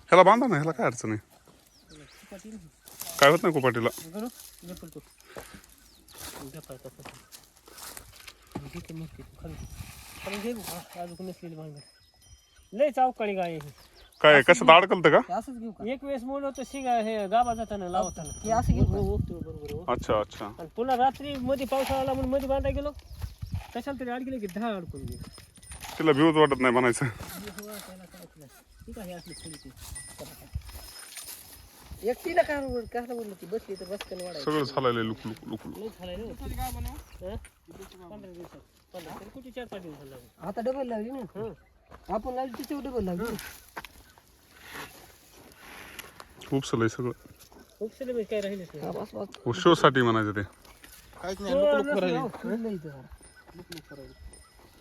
ह्याला बांधा ना, ह्याला काय अडचण आहे, काय होत नाही कुपाटीला. लय चावकाळी गाय काय कशात अडकलतं का? एक वेळेस मोड होतं शिंगा हे गाभा जाताना लावताना बरोबर. अच्छा अच्छा. आणि पुन्हा रात्री मध्ये पावसाळा आला म्हणून मध्ये बांधायला गेलो कशाला तरी अडकले की 10 अडकून गेले. तिला भिवच वाटत नाही म्हणायचं. ठीक आहे असली थोडी एकटीला काय बोललो ती बसली तर बसकन वाढायचं सगळं झालेलं लुक लुक लुक लुक. लय झालंय ना 15 दिवसात 15 कुठे 4-5 दिवस झाले आता डबल लागली ना. आपण लावली तिथे डबल लागली. उपसलंय सगळं. उपसले म्हणजे काय राहिलेच नाही. शो साठी म्हणायचं ते. काहीच नाही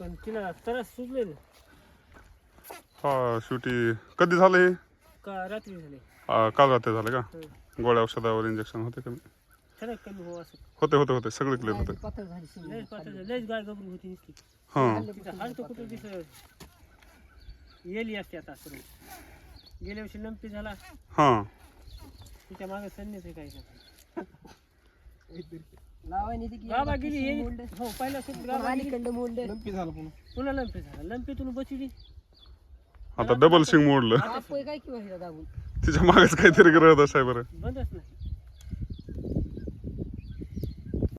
पण तिला तरच सुचले ना. हा शेवटी कधी झाले? का रात्री झाले. काल रात्री झाले का? गोळ्या औषधावर इंजेक्शन होते कमी? खरं कमी हो असं होते सगळे क्लिअर होते. लयच गाय गबरू होती नुसती. हां हाल तर कुठं दिसत येली असते आता असं. गेल्या वर्षी लंपी झाला. हां तिच्या मागे संन्यास आहे काय गाबा गेली हो पहिला लंपी झाला पुन्हा लंपी झाला लंपीतून बसली. आता डबल शिंग मोडलं. तिच्या मागेच काहीतरी करत असाय बरं. बंदच नाही.